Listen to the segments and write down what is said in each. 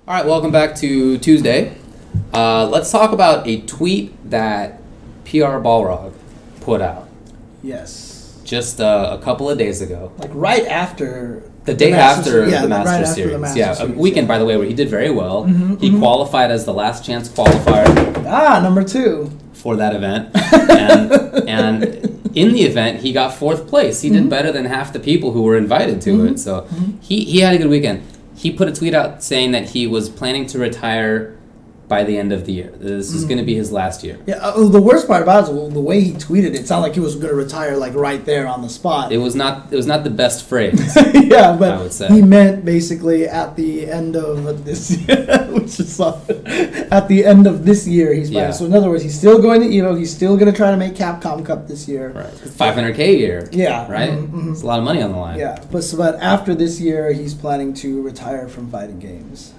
All right, welcome back to Tuesday. Let's talk about a tweet that PR Balrog put out. Yes. Just a couple of days ago. Like right after... The day after the Masters Series. Series. Yeah, a weekend, by the way, where he did very well. He qualified as the last chance qualifier. Number 2. For that event. and in the event, he got 4th place. He did better than half the people who were invited to it. So he had a good weekend. He put a tweet out saying that he was planning to retire by the end of the year. This is going to be his last year. Yeah, the worst part about it is the way he tweeted it sounded like he was going to retire like right there on the spot. It was not the best phrase. Yeah, but I would say. He meant basically at the end of this year, which is at the end of this year he's planning. So in other words, he's still going to Evo. He's still going to try to make Capcom Cup this year. Right, $500K a year. Yeah, right. It's a lot of money on the line. Yeah, but after this year, he's planning to retire from fighting games.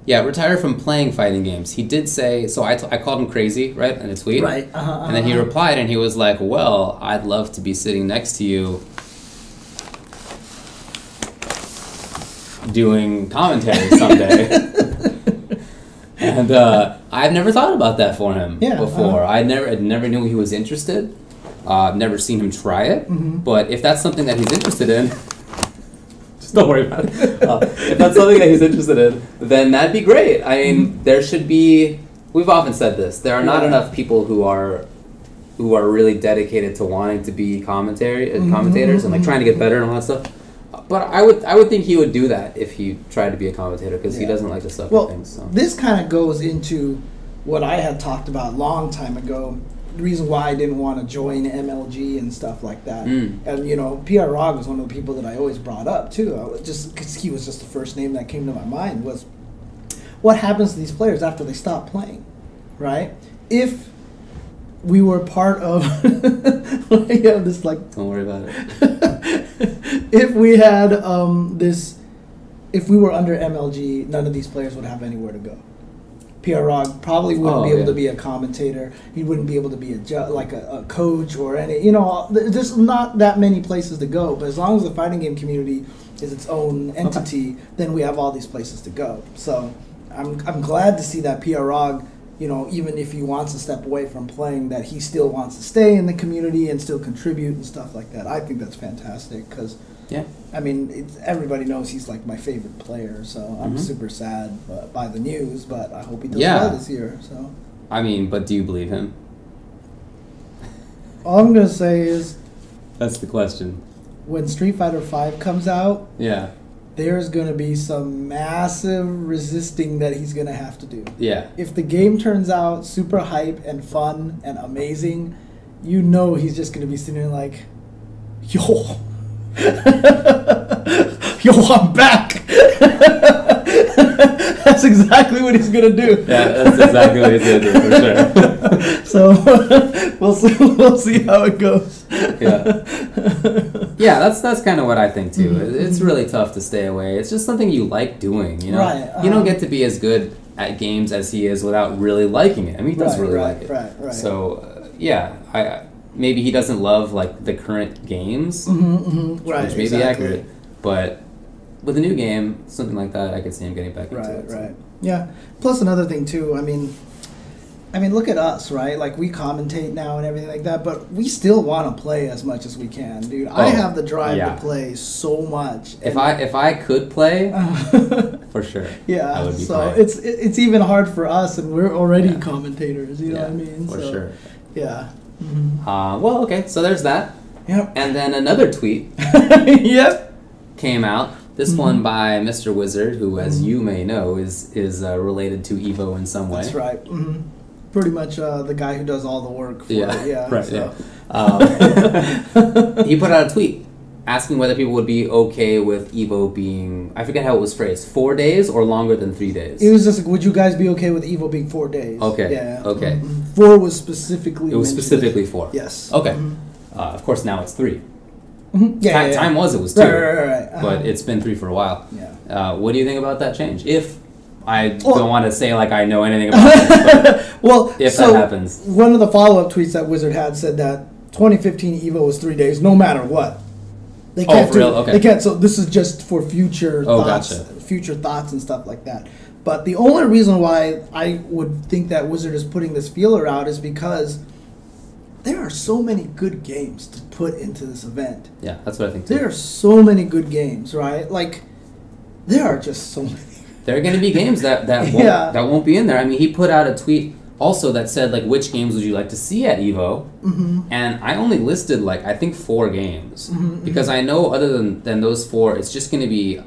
Yeah, retire from playing fighting games. He did say, so I called him crazy, right, in a tweet. Right. And then he replied and he was like, well, I'd love to be sitting next to you doing commentary someday. And I've never thought about that for him before. I never knew he was interested. I've never seen him try it. But if that's something that he's interested in... Don't worry about it. If that's something that he's interested in, then that'd be great. I mean, there should be... We've often said this. There are not enough people who are really dedicated to wanting to be commentators and like trying to get better and all that stuff. But I would think he would do that if he tried to be a commentator because he doesn't like to suck at things. So. This kind of goes into what I had talked about a long time ago. The reason why I didn't want to join MLG and stuff like that. And, PR Balrog was one of the people that I always brought up, too. Just because he was just the first name that came to my mind was, what happens to these players after they stop playing, right? If we were part of... this, like... Don't worry about it. If we had if we were under MLG, none of these players would have anywhere to go. PR Balrog probably wouldn't be able to be a commentator. He wouldn't be able to be a coach or any. There's not that many places to go. But as long as the fighting game community is its own entity, then we have all these places to go. So I'm glad to see that PR Balrog, even if he wants to step away from playing, that he still wants to stay in the community and still contribute and stuff like that. I think that's fantastic because. Yeah. I mean, everybody knows he's like my favorite player, so I'm super sad by the news, but I hope he does well this year. So. I mean, but do you believe him? All I'm going to say is... That's the question. When Street Fighter V comes out, there's going to be some massive resisting that he's going to have to do. Yeah. If the game turns out super hype and fun and amazing, he's just going to be sitting there like, yo... Yo, I'm back. That's exactly what he's gonna do. Yeah, that's exactly what he's gonna do for sure. So we'll see how it goes. Yeah, that's kind of what I think too. It's really tough to stay away. It's just something you like doing. Right, you don't get to be as good at games as he is without really liking it. I mean, he does really like it. Right. So maybe he doesn't love like the current games, which may be accurate. But with a new game, something like that, I could see him getting back into it. Right. Yeah. Plus another thing too. I mean, look at us, right? Like we commentate now and everything like that, but we still want to play as much as we can, dude. I have the drive to play so much. If I could play, for sure. Yeah. I would be so playing. it's even hard for us, and we're already commentators. You know what I mean? For sure. Yeah. Well, okay, so there's that. Yep. And then another tweet came out. This one by Mr. Wizard, who, as you may know, is related to Evo in some way. That's right. Pretty much the guy who does all the work for it. Yeah. Right, so. He put out a tweet asking whether people would be okay with Evo being, I forget how it was phrased, 4 days or longer than 3 days. It was just like, would you guys be okay with Evo being 4 days? Okay. Yeah. Okay. 4 was specifically. It was specifically 4. Yes. Okay. Of course, now it's 3. Time was 2. Right. But it's been 3 for a while. Yeah. What do you think about that change? If I don't want to say like I know anything about it, but if that happens. One of the follow-up tweets that Wizard had said that 2015 Evo was 3 days, no matter what. They can't real? Okay. They can't. So this is just for future thoughts, gotcha. future thoughts and stuff like that. But the only reason why I would think that Wizard is putting this feeler out is because there are so many good games to put into this event. Yeah, that's what I think too. There are so many good games, right? Like, there are just so many. There are going to be games that won't be in there. I mean, he put out a tweet also that said, like, which games would you like to see at EVO? Mm-hmm. And I only listed, like, I think 4 games. Mm-hmm, because I know other than those 4, it's just going to be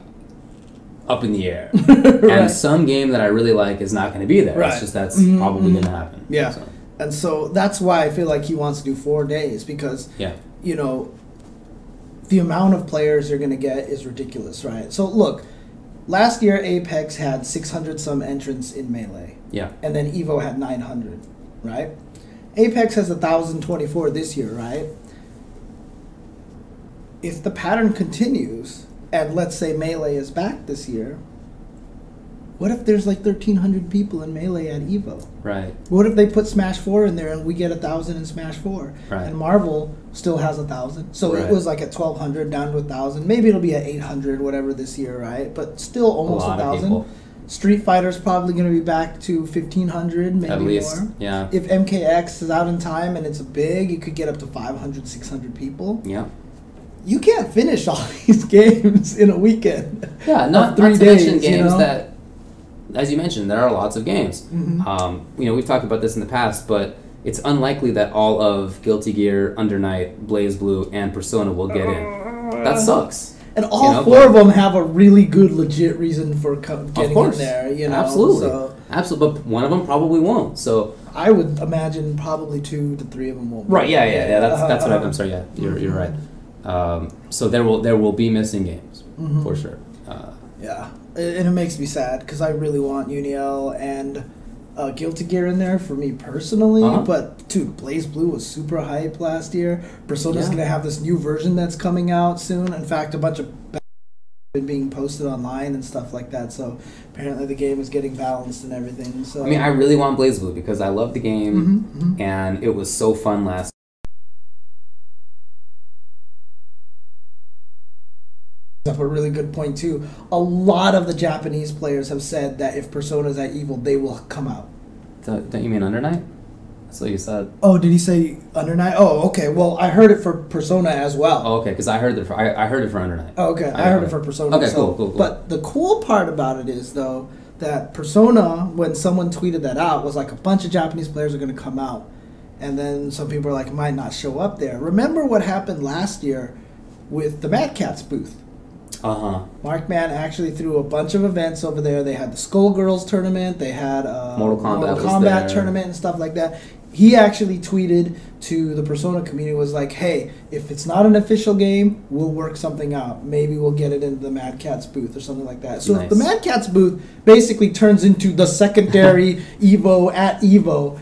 up in the air. Right. And some game that I really like is not going to be there. Right. It's just that's probably going to happen. Yeah. So. And so that's why I feel like he wants to do 4 days because, you know, the amount of players you're going to get is ridiculous, right? So, look, last year Apex had 600-some entrants in Melee. Yeah. And then EVO had 900, right? Apex has 1,024 this year, right? If the pattern continues, and let's say Melee is back this year, what if there's like 1,300 people in Melee at EVO? Right. What if they put Smash 4 in there and we get 1,000 in Smash 4? Right. And Marvel still has 1,000. So it was like at 1,200 down to 1,000. Maybe it'll be at 800, whatever this year, right? But still almost 1,000. Street Fighter's probably going to be back to 1,500, maybe at least, more. Yeah. If MKX is out in time and it's big, you could get up to 500, 600 people. Yeah. You can't finish all these games in a weekend. Yeah, not 3 days. To mention games that, as you mentioned, there are lots of games. Mm-hmm. You know, we've talked about this in the past, but it's unlikely that all of Guilty Gear, Under Night, BlazBlue, and Persona will get in. That sucks. And all 4 of them have a really good, legit reason for getting in there. You know? Absolutely. Absolutely. But one of them probably won't. So I would imagine probably 2 to 3 of them won't. Right. Yeah. That's what I'm sorry. Yeah, you're right. So there will be missing games for sure. Yeah, and it makes me sad because I really want Uniel and Guilty Gear in there for me personally. But dude, BlazBlue was super hype last year. Persona's gonna have this new version that's coming out soon. In fact, a bunch of been being posted online and stuff like that. So apparently the game is getting balanced and everything. So I mean, I really want BlazBlue because I love the game and it was so fun last. Up a really good point too. A lot of the Japanese players have said that if Persona's at EVO, they will come out. Don't you mean Under Night? That's what you said. Oh, did he say Under Night? Oh, okay. Well, I heard it for Persona as well. Oh, okay, because I heard it for Under Night. Oh, okay, I heard it for Persona. Okay, cool. But the cool part about it is though that Persona, when someone tweeted that out, was like a bunch of Japanese players are going to come out, and then some people are like might not show up there. Remember what happened last year with the Mad Catz booth? Markman actually threw a bunch of events over there. They had the Skullgirls tournament. They had Mortal Kombat tournament and stuff like that. He actually tweeted to the Persona community, was like, hey, if it's not an official game, we'll work something out. Maybe we'll get it into the Mad Catz booth or something like that. So if the Mad Catz booth basically turns into the secondary EVO at EVO,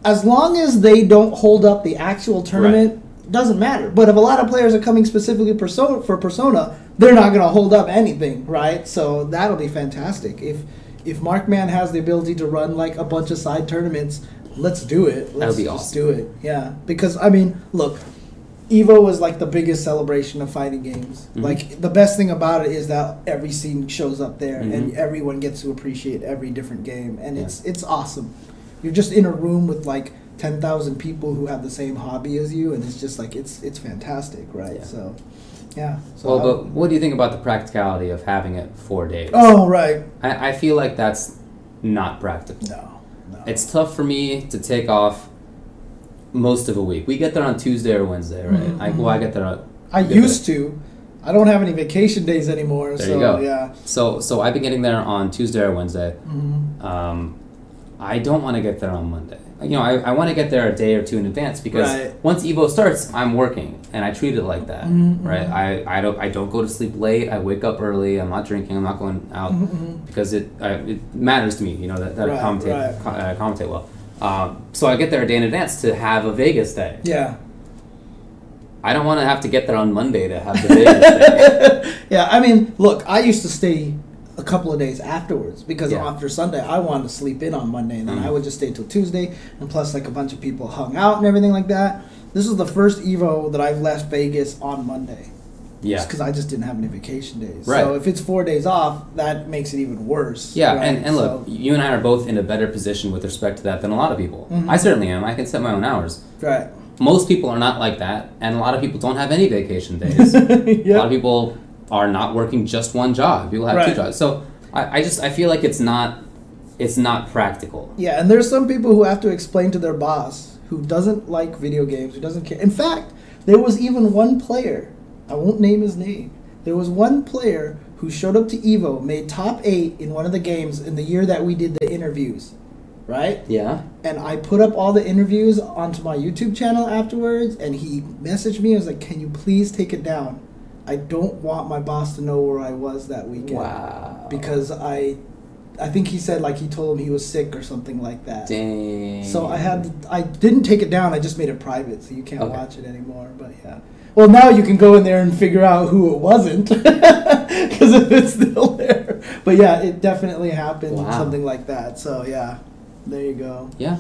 as long as they don't hold up the actual tournament, doesn't matter. But if a lot of players are coming specifically for Persona, they're not going to hold up anything, right? So that'll be fantastic. If Markman has the ability to run like a bunch of side tournaments, let's do it. Let's just do it. Yeah, because I mean, look, EVO is like the biggest celebration of fighting games. Like the best thing about it is that every scene shows up there, and everyone gets to appreciate every different game, and it's awesome. You're just in a room with like 10,000 people who have the same hobby as you, and it's just like it's fantastic, right? Yeah. So, yeah. So well, but what do you think about the practicality of having it 4 days? Oh, right. I feel like that's not practical. No. It's tough for me to take off most of a week. We get there on Tuesday or Wednesday, right? I get there on... I used to. I don't have any vacation days anymore. There you go. Yeah. So I've been getting there on Tuesday or Wednesday. I don't want to get there on Monday. You know, I want to get there a day or two in advance because once EVO starts, I'm working, and I treat it like that, right? I don't go to sleep late. I wake up early. I'm not drinking. I'm not going out because it matters to me. You know that I commentate well. So I get there a day in advance to have a Vegas day. Yeah. I don't want to have to get there on Monday to have the Vegas day. Yeah, I mean, look, I used to stay a couple of days afterwards because after Sunday I wanted to sleep in on Monday, and then I would just stay till Tuesday, and plus like a bunch of people hung out and everything like that. This is the first EVO that I've left Vegas on Monday. Yeah. Because I just didn't have any vacation days. Right. So if it's 4 days off, that makes it even worse. Yeah, right? and look, you and I are both in a better position with respect to that than a lot of people. Mm-hmm. I certainly am. I can set my own hours. Right. Most people are not like that, and a lot of people don't have any vacation days. Yep. A lot of people are not working just one job. People have two jobs. So I feel like it's not practical. Yeah, and there's some people who have to explain to their boss who doesn't like video games, who doesn't care. In fact, there was even one player, I won't name his name, there was one player who showed up to EVO, made top 8 in one of the games in the year that we did the interviews, right? Yeah. And I put up all the interviews onto my YouTube channel afterwards, and he messaged me and was like, can you please take it down? I don't want my boss to know where I was that weekend. Wow. Because I think he said like he told him he was sick or something like that. Dang. So I didn't take it down. I just made it private, so you can't watch it anymore. But yeah. Well, now you can go in there and figure out who it wasn't, because if it's still there. But yeah, it definitely happened, something like that. So yeah, there you go. Yeah.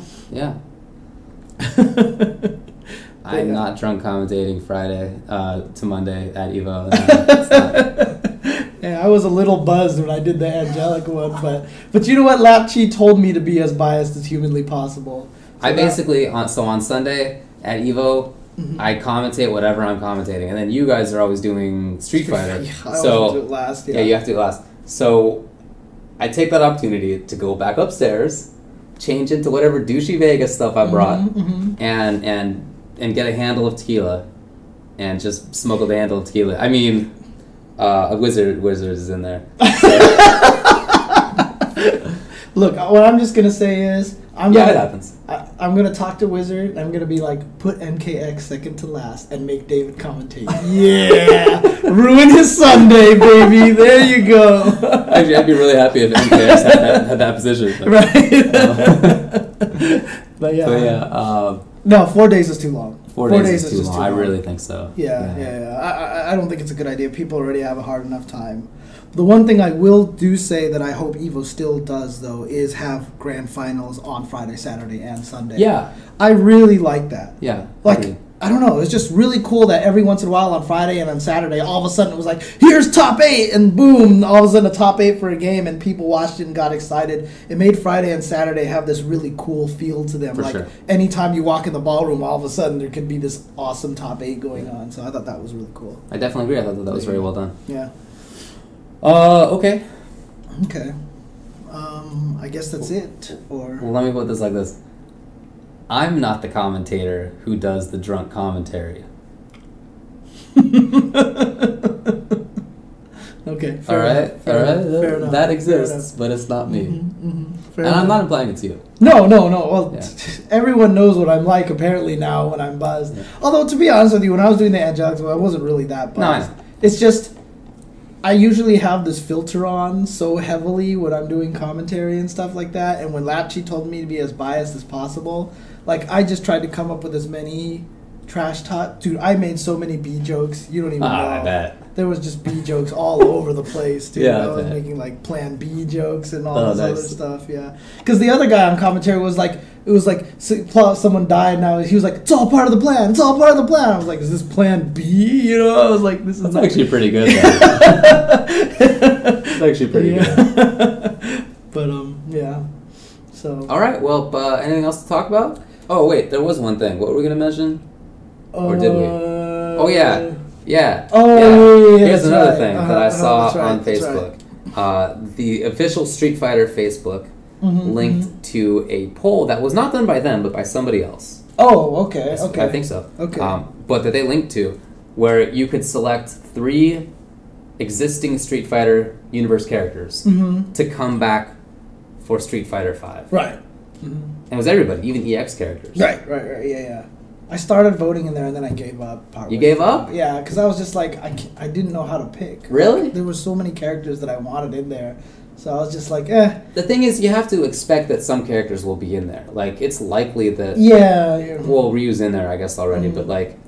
I'm not drunk commentating Friday to Monday at EVO. No, it's not. Yeah, I was a little buzzed when I did the angelic one, but you know what? Lapchi told me to be as biased as humanly possible. So I basically on Sunday at EVO, I commentate whatever I'm commentating, and then you guys are always doing Street Fighter. I always do it last. Yeah, you have to do it last. So I take that opportunity to go back upstairs, change into whatever douchey Vegas stuff I brought, and get a handle of tequila, and just smuggle the handle of tequila. I mean. A wizard is in there. Look, what I'm just gonna say is, it happens. I'm gonna talk to Wizard. And I'm gonna be like, put MKX second to last, and make David commentate. Yeah, ruin his Sunday, baby. There you go. Actually, I'd be really happy if MKX had that position. Right. But yeah. No, 4 days is too long. 4 days is too long. I really think so. Yeah. I don't think it's a good idea. People already have a hard enough time. The one thing I will say that I hope EVO still does, though, is have grand finals on Friday, Saturday, and Sunday. Yeah. I really like that. Yeah. I don't know. It's just really cool that every once in a while on Friday and on Saturday, all of a sudden it was like, here's top 8, and boom, all of a sudden a top 8 for a game, and people watched it and got excited. It made Friday and Saturday have this really cool feel to them. Anytime you walk in the ballroom, all of a sudden there could be this awesome top 8 going on. So I thought that was really cool. I definitely agree. I thought that was very well done. Yeah. Okay. I guess that's it. Or well, let me put this like this. I'm not the commentator who does the drunk commentary. Okay. All right. Fair enough. That exists, but it's not me. And I'm not implying it to you. No. Well, everyone knows what I'm like apparently now when I'm buzzed. Yeah. Although, to be honest with you, when I was doing the Angelics, I wasn't really that buzzed. No, it's just I usually have this filter on so heavily when I'm doing commentary and stuff like that. And when Lapchi told me to be as biased as possible, like I just tried to come up with as many trash talk. Dude, I made so many B jokes. You don't even know. I bet. There was just B jokes all over the place, dude. Yeah, I was making like Plan B jokes and all this other stuff, yeah. Because the other guy on commentary was like, it was like someone died. Now he was like, it's all part of the plan. It's all part of the plan. I was like, is this Plan B? You know, I was like, this is That's actually pretty good. It's actually pretty good. But yeah. So. All right. Well, anything else to talk about? Oh wait, there was one thing. What were we gonna mention? Or did we? Oh yeah. Yeah. Oh, yeah. Here's another thing that I saw on Facebook. The official Street Fighter Facebook linked to a poll that was not done by them, but by somebody else. Oh, okay. Okay. I think so. Okay. But that they linked to, where you could select 3 existing Street Fighter universe characters to come back for Street Fighter 5. Right. And it was everybody, even EX characters. Right. Yeah. I started voting in there and then I gave up. You gave up? Yeah, because I was just like, I didn't know how to pick. Really? Like, there were so many characters that I wanted in there. So I was just like, eh. The thing is, you have to expect that some characters will be in there. Like, it's likely that... Yeah. Well, Ryu's in there, I guess, already. But, like,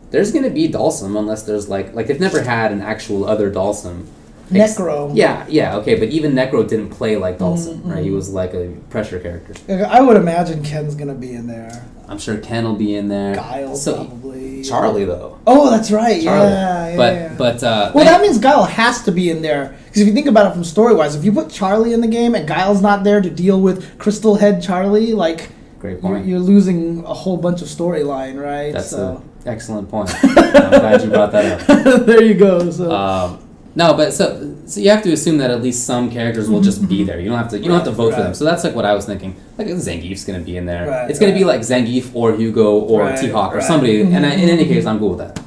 there's going to be Dalsum unless there's, like... Like, they've never had an actual other Dalsum. Necro. Yeah, okay. But even Necro didn't play like Dalsum, right? He was like a pressure character. I would imagine Ken's going to be in there. I'm sure Ken will be in there. Guile, probably. Charlie though. Oh, that's right. Charlie. Yeah. But well, that means Guile has to be in there because if you think about it from story wise, if you put Charlie in the game and Guile's not there to deal with Crystal Head Charlie, like, great point. You're losing a whole bunch of storyline, right? That's an excellent point. I'm glad you brought that up. There you go. So. No, but so you have to assume that at least some characters will just be there. You don't have to vote for them. So that's like what I was thinking. Like Zangief's gonna be in there. It's gonna be like Zangief or Hugo or T-Hawk or somebody. And in any case, I'm cool with that.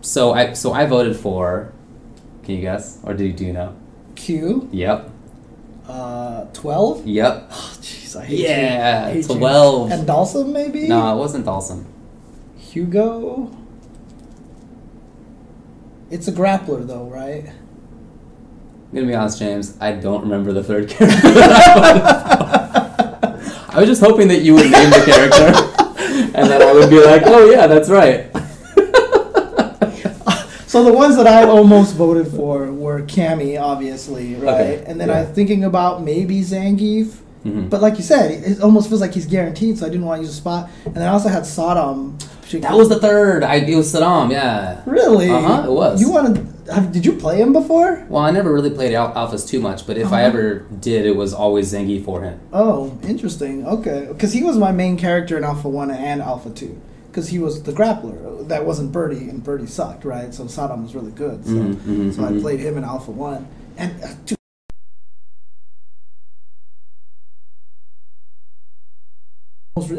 So I voted for. Can you guess or do you know? Q. Yep. 12. Yep. Oh, jeez, I hate you. 12. And Dalsum maybe? No, it wasn't Dalsum. Hugo. It's a grappler, though, right? I'm gonna be honest, James. I don't remember the third character. I was just hoping that you would name the character, and then I would be like, "Oh yeah, that's right." So the ones that I almost voted for were Cammy, obviously, right? Okay. And then I'm thinking about maybe Zangief. Mm-hmm. But like you said, it almost feels like he's guaranteed, so I didn't want to use a spot. And then I also had Sodom. That was the third. It was Saddam, yeah. Really? It was. Did you play him before? Well, I never really played alphas too much, but if I ever did, it was always Zangief for him. Oh, interesting. Okay. Because he was my main character in Alpha 1 and Alpha 2. Because he was the grappler. That wasn't Birdie, and Birdie sucked, right? So Saddam was really good. So, I played him in Alpha 1. And,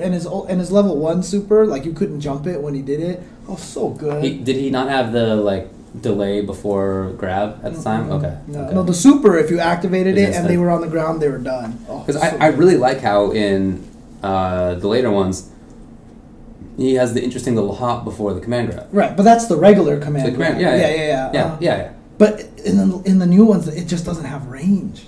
and his level 1 super, like you couldn't jump it when he did it. Oh, so good. Did he not have the delay before grab at the time? Okay. No, the super, if you activated it and they were on the ground, they were done. Because I really like how in the later ones he has the interesting little hop before the command grab. Right, but that's the regular command grab. Yeah. But in the new ones, it just doesn't have range.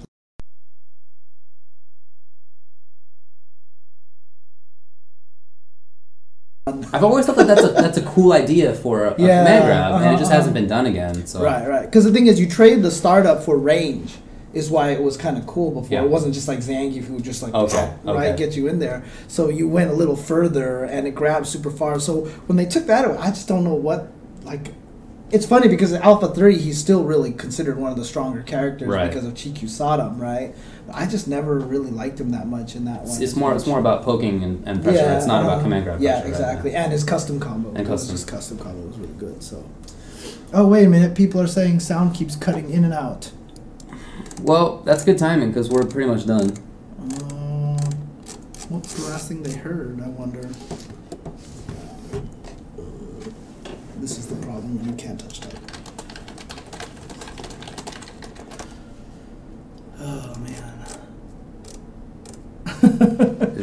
I've always thought that that's a cool idea for a command grab, and it just hasn't been done again. So. Right. Because the thing is, you trade the startup for range, is why it was kind of cool before. Yeah. It wasn't just like Zangief who just get you in there. So you went a little further, and it grabbed super far. So when they took that away, I just don't know what It's funny because in Alpha 3, he's still really considered one of the stronger characters because of Chiku Sodom, right? But I just never really liked him that much in that one. It's more about poking and pressure. Yeah, it's not about command grab pressure. Yeah, exactly. Right? And his custom combo. His custom combo was really good. So, oh, wait a minute. People are saying sound keeps cutting in and out. Well, that's good timing because we're pretty much done. What's the last thing they heard, I wonder? This is the problem when you can't touch type. Oh, man.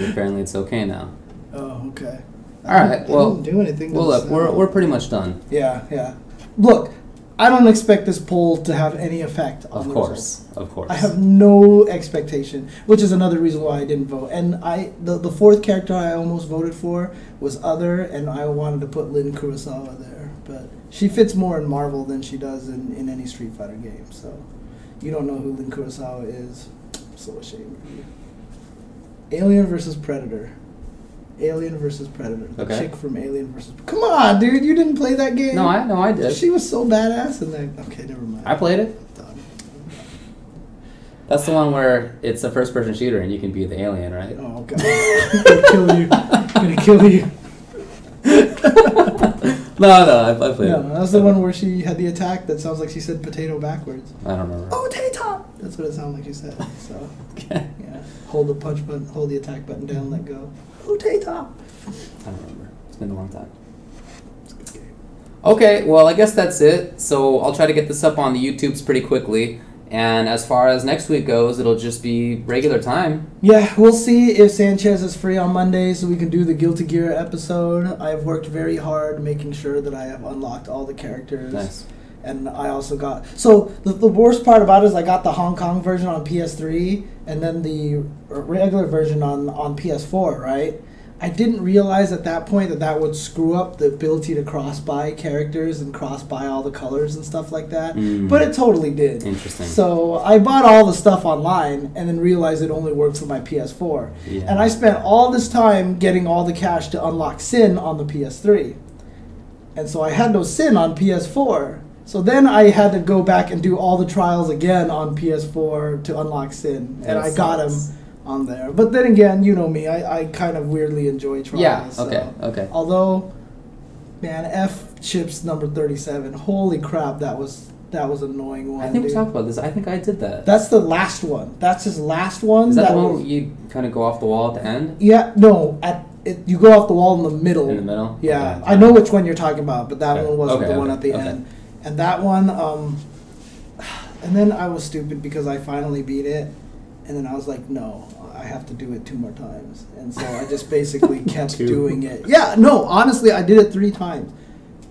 Apparently it's okay now. Oh, okay. All right, well, didn't do anything. Well, look, we're pretty much done. Yeah. Look, I don't expect this poll to have any effect on the results. Of course. I have no expectation, which is another reason why I didn't vote. And the fourth character I almost voted for was Other, and I wanted to put Lin Kurosawa there. But she fits more in Marvel than she does in any Street Fighter game. So you don't know who Lin Kurosawa is. I'm so ashamed of you. Alien vs. Predator. Alien vs. Predator. The chick from Alien vs. Come on, dude. You didn't play that game? No, I did. She was so badass in that. Okay, never mind. I played it. That's the one where it's a first-person shooter and you can be the alien, right? Oh, God. I'm going to kill you. No, I played it. That's the one where she had the attack that sounds like she said potato backwards. I don't remember. Oh, potato! That's what it sounded like she said. So, yeah. Hold the punch button, hold the attack button down, let go. Potato! I don't remember. It's been a long time. It's a good game. Okay, well, I guess that's it. So I'll try to get this up on the YouTubes pretty quickly. And as far as next week goes, it'll just be regular time. Yeah, we'll see if Sanchez is free on Monday so we can do the Guilty Gear episode. I've worked very hard making sure that I have unlocked all the characters. Nice. And I also got... So, the worst part about it is I got the Hong Kong version on PS3 and then the regular version on PS4, right? I didn't realize at that point that would screw up the ability to cross-buy characters and cross-buy all the colors and stuff like that. But it totally did. Interesting. So I bought all the stuff online and then realized it only works on my PS4. Yeah. And I spent all this time getting all the cash to unlock Sin on the PS3. And so I had no Sin on PS4. So then I had to go back and do all the trials again on PS4 to unlock Sin. And I got him on there. But then again, you know me, I kind of weirdly enjoy trials. Yeah, okay, okay. Although, man, F chips number 37. Holy crap, that was annoying one. I think we talked about this. I think I did that. That's the last one. That's his last one. Is that the one where you kind of go off the wall at the end? Yeah, no. You go off the wall in the middle. In the middle? Yeah. Okay. I know which one you're talking about, but that one wasn't the one at the end. And that one, and then I was stupid because I finally beat it, and then I was like, no, I have to do it 2 more times. And so I just basically kept doing it. Yeah, no, honestly, I did it 3 times.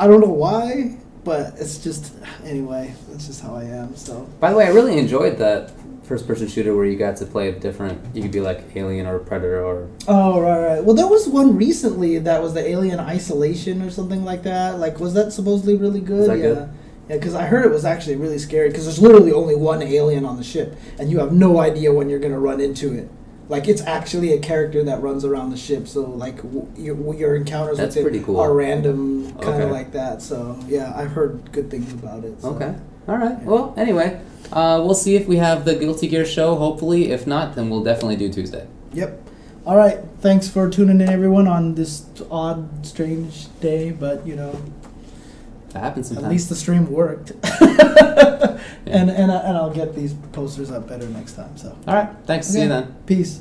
I don't know why. But it's just, anyway, that's just how I am, so. By the way, I really enjoyed that first-person shooter where you got to play you could be like Alien or Predator or... Oh, right. Well, there was one recently that was the Alien Isolation or something like that. Like, was that supposedly really good? Was that good? Yeah, because I heard it was actually really scary because there's literally only one alien on the ship, and you have no idea when you're going to run into it. Like, it's actually a character that runs around the ship, so, like, your encounters with it are random, kind of like that. So, yeah, I've heard good things about it. So. Okay. All right. Yeah. Well, anyway, we'll see if we have the Guilty Gear show, hopefully. If not, then we'll definitely do Tuesday. Yep. All right. Thanks for tuning in, everyone, on this odd, strange day, but, you know... That happens sometimes. At least the stream worked. And I'll get these posters up better next time. So. All right. Thanks. Okay. See you then. Peace.